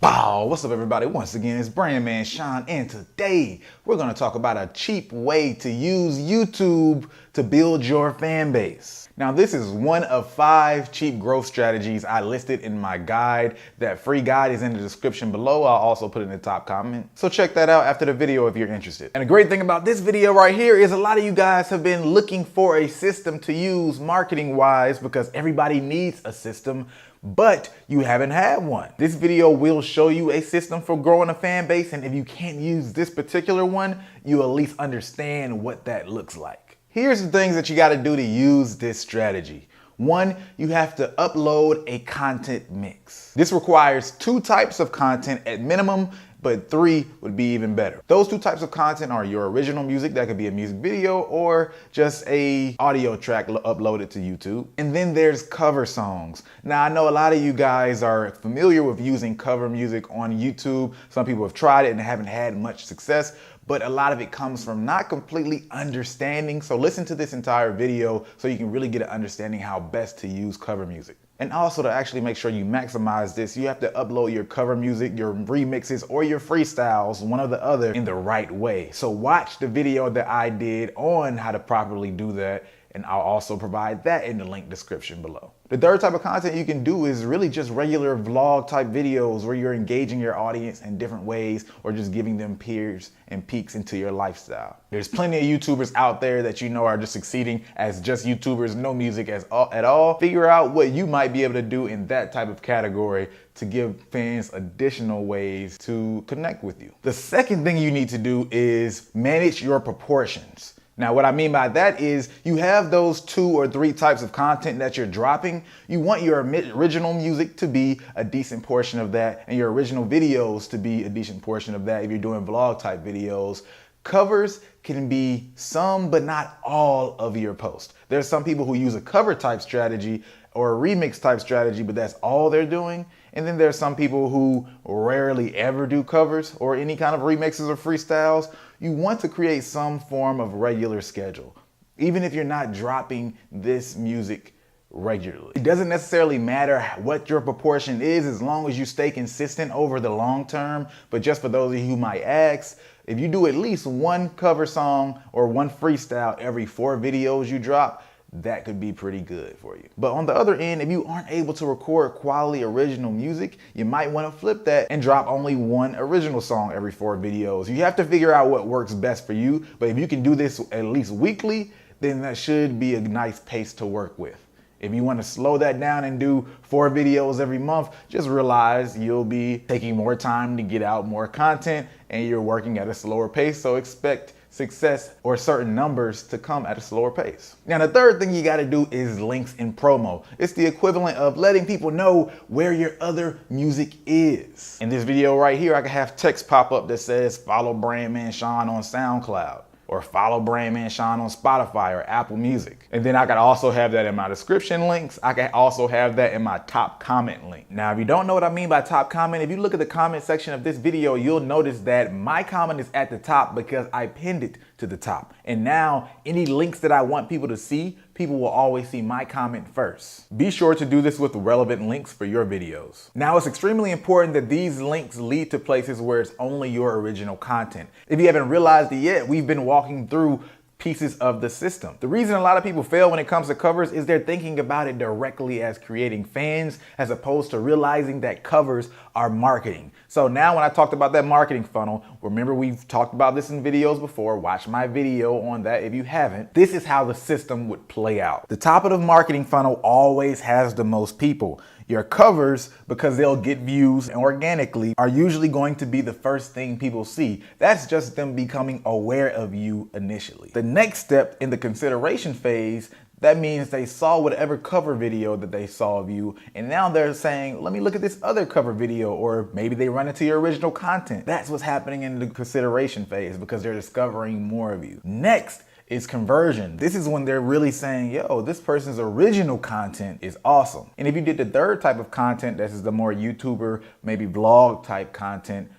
Wow, what's up everybody? Once again, it's Brand Man Sean, and today we're going to talk about a cheap way to use YouTube to build your fan base. Now, this is one of 5 cheap growth strategies I listed in my guide. That free guide is in the description below. I'll also put it in the top comment. So check that out after the video if you're interested. And the great thing about this video right here is a lot of you guys have been looking for a system to use marketing wise because everybody needs a system, but you haven't had one. This video will show you a system for growing a fan base, and if you can't use this particular one, you at least understand what that looks like. Here's the things that you gotta do to use this strategy. 1, you have to upload a content mix. This requires 2 types of content at minimum, but 3 would be even better. Those 2 types of content are your original music, that could be a music video or just a audio track uploaded to YouTube. And then there's cover songs. Now I know a lot of you guys are familiar with using cover music on YouTube. Some people have tried it and haven't had much success, but a lot of it comes from not completely understanding. So listen to this entire video so you can really get an understanding how best to use cover music. And also, to actually make sure you maximize this, you have to upload your cover music, your remixes, or your freestyles, one or the other, in the right way. So watch the video that I did on how to properly do that, and I'll also provide that in the link description below. The third type of content you can do is really just regular vlog type videos where you're engaging your audience in different ways or just giving them peers and peeks into your lifestyle. There's plenty of YouTubers out there that you know are just succeeding as just YouTubers, no music at all. Figure out what you might be able to do in that type of category to give fans additional ways to connect with you. The second thing you need to do is manage your proportions. Now, what I mean by that is you have those 2 or 3 types of content that you're dropping. You want your original music to be a decent portion of that and your original videos to be a decent portion of that if you're doing vlog type videos. Covers can be some, but not all of your posts. There's some people who use a cover type strategy or a remix type strategy, but that's all they're doing. And then there's some people who rarely ever do covers or any kind of remixes or freestyles. You want to create some form of regular schedule, even if you're not dropping this music regularly. It doesn't necessarily matter what your proportion is as long as you stay consistent over the long term. But just for those of you who might ask, if you do at least 1 cover song or 1 freestyle every 4 videos you drop, that could be pretty good for you. But on the other end, if you aren't able to record quality original music, you might want to flip that and drop only 1 original song every 4 videos. You have to figure out what works best for you. But if you can do this at least weekly, then that should be a nice pace to work with. If you want to slow that down and do 4 videos every month, just realize you'll be taking more time to get out more content and you're working at a slower pace. So expect success or certain numbers to come at a slower pace. Now, the third thing you got to do is links and promo. It's the equivalent of letting people know where your other music is. In this video right here, I can have text pop up that says follow Brand Man Sean on SoundCloud, or follow Brand Man Sean on Spotify or Apple Music. And then I could also have that in my description links. I can also have that in my top comment link. Now, if you don't know what I mean by top comment, if you look at the comment section of this video, you'll notice that my comment is at the top because I pinned it to the top. And now any links that I want people to see, people will always see my comment first. Be sure to do this with relevant links for your videos. Now, it's extremely important that these links lead to places where it's only your original content. If you haven't realized it yet, we've been walking through pieces of the system. The reason a lot of people fail when it comes to covers is they're thinking about it directly as creating fans as opposed to realizing that covers are marketing. So now when I talked about that marketing funnel, remember we've talked about this in videos before, watch my video on that if you haven't. This is how the system would play out. The top of the marketing funnel always has the most people. Your covers, because they'll get views organically, are usually going to be the first thing people see. That's just them becoming aware of you initially. The next step in the consideration phase, that means they saw whatever cover video that they saw of you, and now they're saying, let me look at this other cover video, or maybe they run into your original content. That's what's happening in the consideration phase because they're discovering more of you. Next is conversion. This is when they're really saying, yo, this person's original content is awesome. And if you did the third type of content, this is the more YouTuber, maybe vlog type content,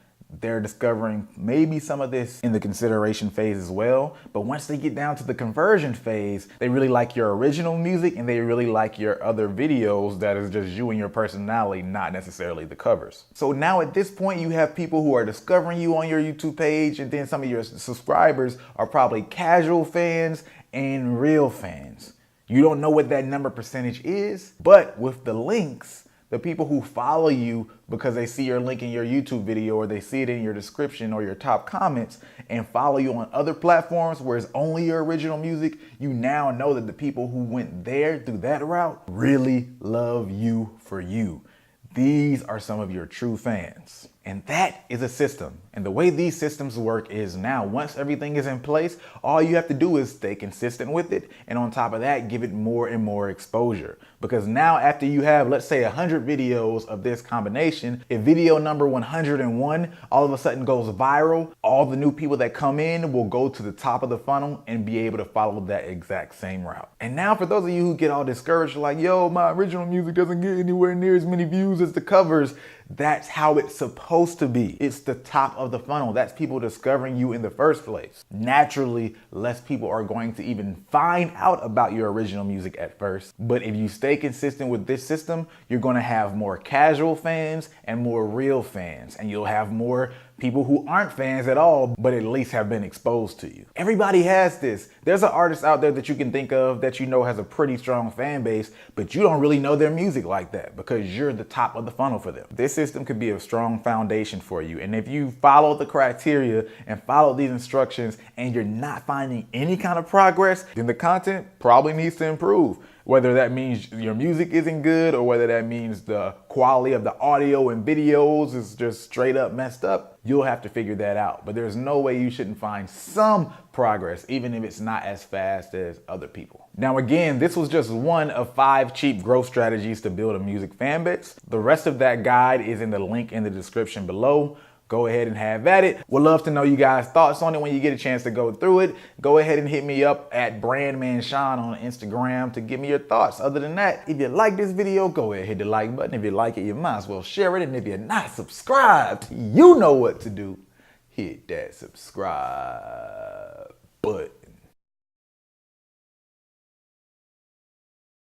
they're discovering maybe some of this in the consideration phase as well. But once they get down to the conversion phase, they really like your original music and they really like your other videos that is just you and your personality, not necessarily the covers. So now at this point, you have people who are discovering you on your YouTube page, and then some of your subscribers are probably casual fans and real fans. You don't know what that number percentage is, but with the links, the people who follow you because they see your link in your YouTube video or they see it in your description or your top comments and follow you on other platforms where it's only your original music, you now know that the people who went there through that route really love you for you. These are some of your true fans. And that is a system. And the way these systems work is now, once everything is in place, all you have to do is stay consistent with it. And on top of that, give it more and more exposure. Because now after you have, let's say 100 videos of this combination, if video number 101 all of a sudden goes viral, all the new people that come in will go to the top of the funnel and be able to follow that exact same route. And now for those of you who get all discouraged, like, yo, my original music doesn't get anywhere near as many views as the covers. That's how it's supposed to be. It's the top of the funnel. That's people discovering you in the first place. Naturally, less people are going to even find out about your original music at first. But if you stay consistent with this system, you're going to have more casual fans and more real fans. And you'll have more people who aren't fans at all, but at least have been exposed to you. Everybody has this. There's an artist out there that you can think of that you know has a pretty strong fan base, but you don't really know their music like that because you're the top of the funnel for them. This system could be a strong foundation for you. And if you follow the criteria and follow these instructions and you're not finding any kind of progress, then the content probably needs to improve. Whether that means your music isn't good or whether that means the quality of the audio and videos is just straight up messed up, you'll have to figure that out. But there's no way you shouldn't find some progress, even if it's not as fast as other people. Now, again, this was just one of 5 cheap growth strategies to build a music fan base. The rest of that guide is in the link in the description below. Go ahead and have at it. Would love to know you guys' thoughts on it when you get a chance to go through it. Go ahead and hit me up at BrandmanSean on Instagram to give me your thoughts. Other than that, if you like this video, go ahead and hit the like button. If you like it, you might as well share it. And if you're not subscribed, you know what to do. Hit that subscribe.